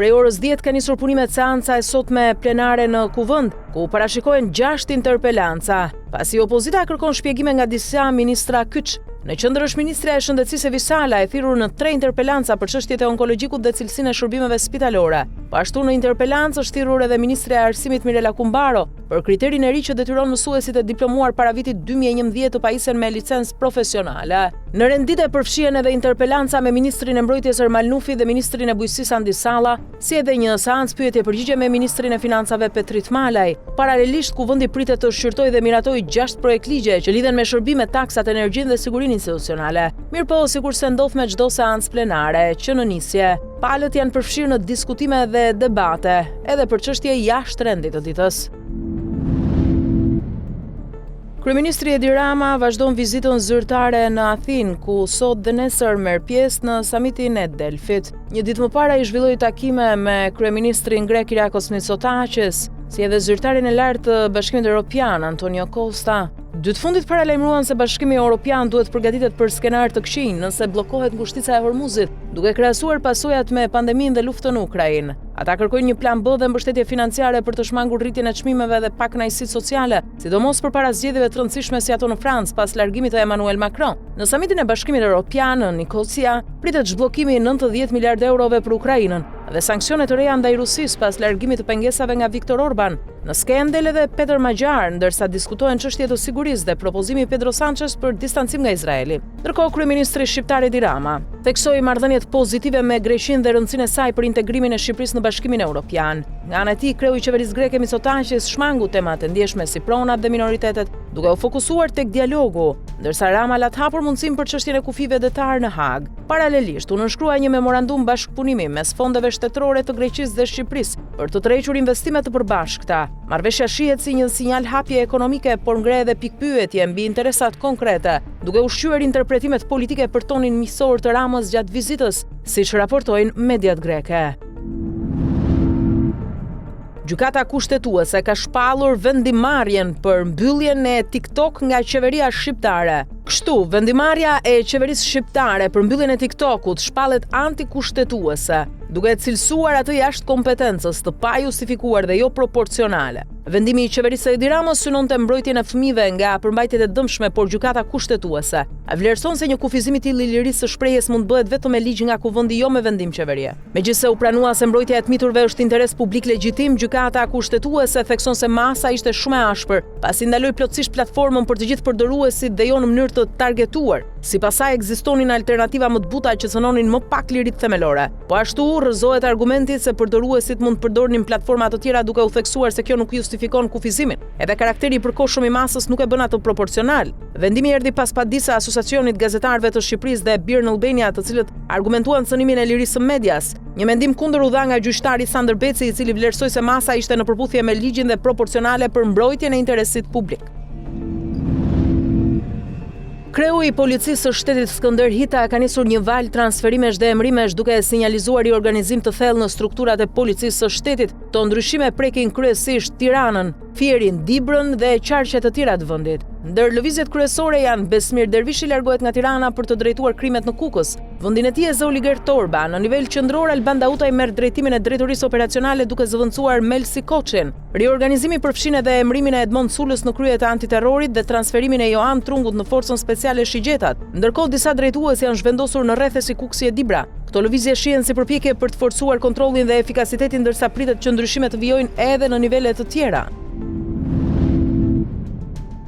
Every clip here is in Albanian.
Prej orës 10 ka nisur punimet seanca e sotme plenare në Kuvend, ku parashikohen 6 interpelanca, pasi opozita kërkon shpjegime nga disa ministra kyç. Në qendër është ministrja e Shëndetësisë Visala, e thirrur në 3 interpelanca për çështjet e onkologjikut dhe cilësinë e shërbimeve spitalore. Po ashtu në interpelancë është thirrur edhe ministrja e Arsimit Mirela Kumbaro për kriterin e ri që detyron mësuesit e diplomuar para vitit 2011 të pajisen me licencë profesionale. Në rendite përfshihen edhe interpelanca me ministrin e Mbrojtjes Ermal Nufi dhe ministrin e Bujqësisë Andi Salla, si edhe një seancë pyetje përgjigje me ministrin e Financave Petrit Malaj. Paralelisht, Kuvendi pritet të shqyrtojë dhe miratojë 6 projektligje që lidhen me shërbimet, taksat, energjinë dhe sigurinë institucionale. Mirëpo, sikurse ndodh me çdo seancë plenare që në nisje, palët janë përfshirë në diskutime dhe debate, edhe për çështje jashtë rendit të ditës. Kryeministri Edi Rama vazhdon vizitën zyrtare në Athinë, ku sot dhe nesër merr pjesë në samitin e Delfit. Një ditë më para i zhvilloi takime me kryeministrin grek Kyriakos Mitsotakis, si edhe zyrtarin e lartë të Bashkimit Evropian Antonio Costa. Dy të fundit paralajmëruan se Bashkimi Evropian duhet përgatitet për skenar të këqij nëse bllokohet ngushtica e Hormuzit, duke krahasuar pasojat me pandeminë dhe luftën në Ukrainë. Ata kërkojnë një plan B dhe mbështetje financiare për të shmangur rritjen e çmimeve dhe pakënaqësitë sociale, sidomos përpara zgjedhjeve të rëndësishme si ato në Francë pas largimit të Emmanuel Macron. Në samitin e Bashkimit Evropian në Nikosia pritet zhbllokimi i 90 miliardë eurove për Ukrainën dhe sanksione të reja ndaj Rusisë pas largimit të pengesave nga Viktor Orban. Në skendel edhe Peter Magjar, ndërsa diskutohen çështje të sigurisë dhe propozimi i Pedro Sanchez për distancim nga Izraeli. Ndërkohë, kryeministri shqiptar Edi Rama theksoi marrëdhëniet pozitive me Greqinë dhe rëndësinë e saj për integrimin e Shqipërisë në Bashkimin Evropian. Nga ana e tij, kreu i qeverisë greke Mitsotakis shmangu temat e ndjeshme si pronat dhe minoritetet, duke u fokusuar tek dialogu, ndërsa Rama la të hapur mundësinë për çështjen e kufive detar në Hag. Paralelisht, u nënshkrua një memorandum bashkëpunimi mes fondeve shtetërore të Greqisë dhe Shqipërisë për të tërhequr investime të përbashkëta. Marrëveshja shihet si një sinjal hapje ekonomike, por ngre edhe pikpyetje mbi interesat konkrete, duke ushqyer interpretimet politike për tonin miqësor të Ramës gjatë vizitës, siç raportojnë mediat greke. Gjykata kushtetuese ka shpallur vendimarrjen për mbylljen e TikTok nga qeveria shqiptare. Kështu, vendimarrja e qeverisë shqiptare për mbylljen e TikTokut shpallet antikushtetuese, duke cilësuar atë jashtë kompetencës, të pajustifikuar dhe jo proporcionale. Vendimi i qeverisë së Edi Ramës synonte mbrojtjen e fëmijëve nga përmbajtjet e dëmshme, por gjykata kushtetuese vlerëson se një kufizim i tillë i lirisë së shprehjes mund bëhet vetëm me ligj nga Kuvendi, jo me vendim qeverie. Megjithse u pranua se mbrojtja e të miturve është interes publik legjitim, gjykata kushtetuese thekson se masa ishte shumë e ashpër, pasi ndaloi plotësisht platformën për të gjithë përdoruesit dhe jo në mënyrë të targetuar. Sipas saj ekzistonin alternativa më të buta që cënonin më pak liritë themelore. Po ashtu rrëzohet argumenti se përdoruesit mund të përdornin platforma të tjera, duke u theksuar se kjo nuk justifikon kufizimin. Edhe karakteri i përkohshëm i masës nuk e bën atë proporcional. Vendimi erdhi pas padisa Asociacionit Gazetarëve të Shqipërisë dhe Beer në Albania, të cilët argumentuan cënimin e lirisë së medias. Një mendim kundër u dha nga gjyqtari Sander Beci, i cili vlerësoi se masa ishte në përputhje me ligjin dhe proporcionale për mbrojtjen e interesit publik. Kreu i policisë së shtetit Skënder Hita ka nisur një valë transferimesh dhe emrimesh, duke sinjalizuar riorganizim të thellë në strukturat e policisë së shtetit. Këto ndryshime prekin kryesisht Tiranën, Fierin, Dibrën dhe qarqe të tjera të vendit. Ndër lëvizjet kryesore janë Besmir Dervishi largohet nga Tirana për të drejtuar krimet në Kukës. Vendin e tij e zë Oliger Torba. Në nivel qendror, Alban Dautaj merr drejtimin e drejtorisë operacionale, duke zëvendësuar Melsi Koçin. Riorganizimi përfshin edhe emrimin e Edmond Sulës në krye të antiterrorit dhe transferimin e Johan Trungut në forcën speciale Shigjetat. Ndërkohë, disa drejtues janë zhvendosur në rrethesi Kuksi e Dibra. Këto lëvizje shihen si përpjekje për të forcuar kontrollin dhe efikasitetin, ndërsa pritet që ndryshimet të vijojnë edhe në nivele të tjera.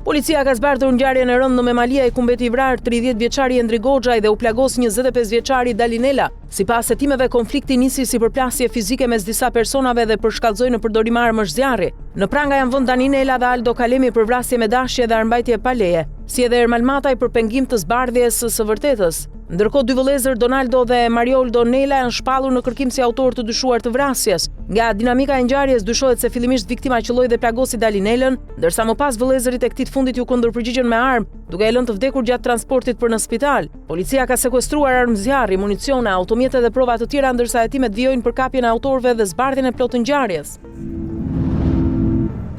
Policia ka zbardhur ngjarjen e rëndë në Memalia, ku mbeti i vrarë 30 vjeçari Endri Goxhaj dhe u plagos 25 vjeçari Dalinela. Sipas hetimeve, konflikti nisi si përplasje fizike mes disa personave dhe përshkallzoi në përdorim armësh zjarri. Në pranga janë vënë Dalinela dhe Aldo Kalemi për vrasje me dashje dhe armbajtje pa leje, si edhe Ermal Mataj për pengim të zbardhjes së vërtetës. Ndërkohë, dy vëllezër Donaldo dhe Marioldo Nela janë shpallur në kërkim si autor të dyshuar të vrasjes. Nga dinamika e ngjarjes dyshohet se fillimisht viktima qelloi dhe plagosi Dalinelën, ndërsa më pas vëllezërit e këtij të fundit ju kundërpërgjigjen me armë, duke e lënë të vdekur gjatë transportit për në spital. Policia ka sekuestruar armë zjarri, municione, automjete dhe prova të tjera, ndërsa hetimet vijojnë për kapjen e autorëve dhe zbardhjen e plotë të ngjarjes.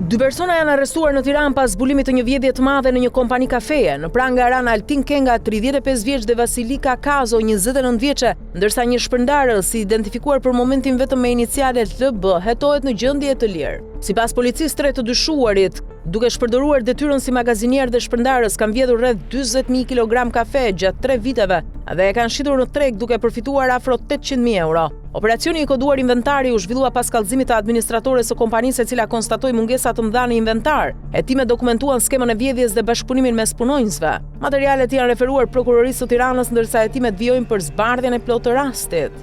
2 persona janë arrestuar në Tiranë pas zbulimit të një vjedhje të madhe në një kompani kafeje. Në pranga ran Altin Kenga, 35 vjeç dhe Vasilika Kazo, 29 vjeçe, ndërsa një shpërndarës i identifikuar për momentin vetëm me inicialet LB hetohet në gjendje të lirë. Sipas policisë, 3 të dyshuarit, duke shpërdoruar detyrën si magazinier dhe shpërndarës, kanë vjedhur rreth 40.000 kg kafe gjatë 3 viteve dhe e kanë shitur në treg duke përfituar afro 800.000 euro. Operacioni i koduar inventari u zhvillua pas kallëzimit të administratores së kompanisë e cila konstatoi mungesa të mëdha në inventar. Hetimet dokumentuan skemën e vjedhjes dhe bashkëpunimin mes punonjësve. Materialet janë referuar prokurorisë së Tiranës, ndërsa hetimet vijojnë për zbardhjen e plotë të rastit.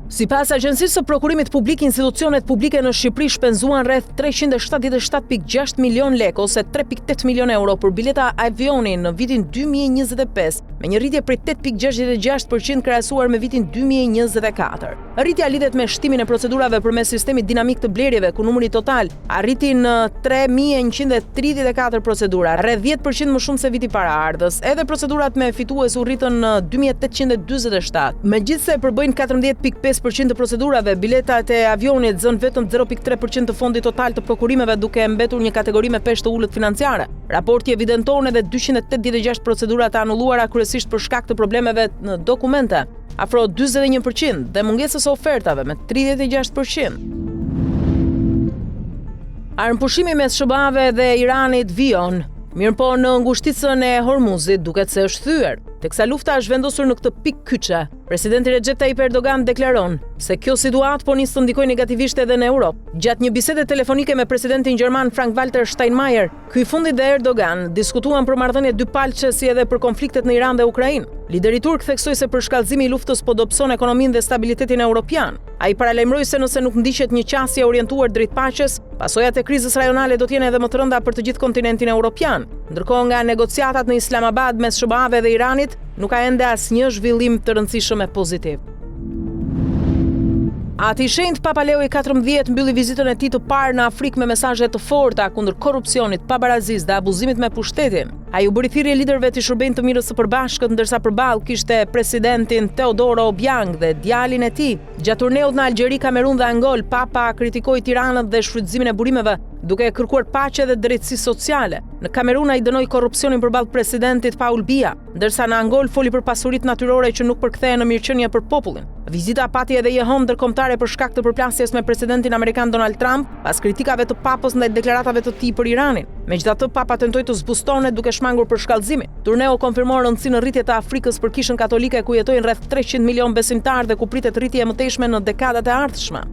Sipas Agjencisë së Prokurimit Publik, institucionet publike në Shqipëri shpenzuan rreth 377.6 milion lekë ose 3.8 milion euro për bileta avioni në vitin 2025, me një rritje prej 8.66% krahasuar me vitin 2024. Rritja lidhet me shtimin e procedurave përmes sistemit dinamik të blerjeve, ku numri total arriti në 3.134 procedura, rreth 10% më shumë se viti paraardhës. Edhe procedurat me fitues u rritën në 2.847. Megjithse përbëjnë 14.5% të procedurave, biletat e avionit zën vetëm 0.3% të fondit total të prokurimeve, duke mbetur një kategori me peshë të ulët financiare. Raporti evidenton edhe 286 procedura të anulluara kryesisht për shkak të problemeve në dokumente, afro 41%, dhe mungesës së ofertave me 36%. Armëpushimi mes SBA-ve dhe Iranit vijon. Mirëpo në ngushticën e Hormuzit duket se është thyer, teksa lufta është vendosur në këtë pikë kyçe. Presidenti Recep Tayyip Erdogan deklaron se kjo situatë po nis të ndikojë negativisht edhe në Europë. Gjatë një bisede telefonike me presidentin gjerman Frank-Walter Steinmeier, ky i fundit dhe Erdogan diskutuan për marrëdhënie dypalçe si edhe për konfliktet në Iran dhe Ukrainë. Lideri turk theksoi se përshkallëzimi i luftës po dobëson ekonominë dhe stabilitetin europian. Ai paralajmëroi se nëse nuk ndiqet një qasje orientuar drejt paqes, pasojat e krizës rajonale do të jenë edhe më të rënda për të gjithë kontinentin europian. Ndërkohë nga negociatat në Islamabad mes SBA-ve dhe Iranit, nuk ka ende asnjë zhvillim të rëndësishëm e pozitiv. Ati shenjtë Papa Leo XIV mbylli vizitën e tij të parë në Afrikë me mesazhe të forta kundër korrupsionit, pabarazisë dhe abuzimit me pushtetin. Ai u bëri thirrje liderëve të Shërbejnë të Mirës së Përbashkët, ndërsa përballë kishte presidentin Teodoro Obiang dhe djalin e tij. Gjatë turneut në Algjeri, Kamerun dhe Angol, Papa kritikoi Tiranën dhe shfrytëzimin e burimeve, duke kërkuar paqe dhe drejtësi sociale. Në Kamerun ai dënoi korrupsionin përballë presidentit Paul Biya, ndërsa në Angol foli për pasuritë natyrore që nuk përkthehen në mirëqenie për popullin. Vizita pati edhe jehon ndërkombëtare për shkak të përplasjes me presidentin amerikan Donald Trump pas kritikave të Papës ndaj deklaratave të tij për Iranin. Megjithatë, Papa tentoi të zbustone duke shmangur për shkallëzimin. Turneu konfirmon rëndësinë në rritje të Afrikës për Kishën Katolike, ku jetojnë rreth 300 milion besimtarë dhe ku pritet rritje e mëtejshme në dekadat e ardhshme.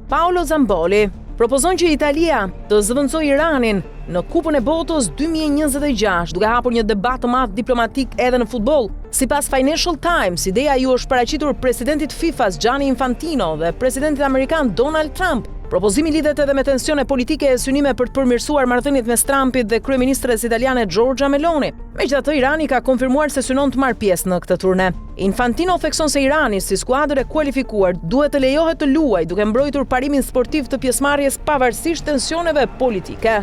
Paolo Zamboli propozon që Italia të zëvendësojë Iranin në Kupën e Botës 2026, duke hapur një debat të madh diplomatik edhe në futboll. Sipas Financial Times, ideja ju është paraqitur presidentit FIFA-s Gianni Infantino dhe presidentit amerikan Donald Trump. Propozimi lidhet edhe me tensione politike e synime për të përmirësuar marrëdhëniet mes Trumpit dhe kryeministres italiane Giorgia Meloni. Megjithatë, Irani ka konfirmuar se synon të marrë pjesë në këtë turne. Infantino thekson se Irani, si skuadër e kualifikuar, duhet të lejohet të luajë duke mbrojtur parimin sportiv të pjesëmarrjes pavarësisht tensioneve politike.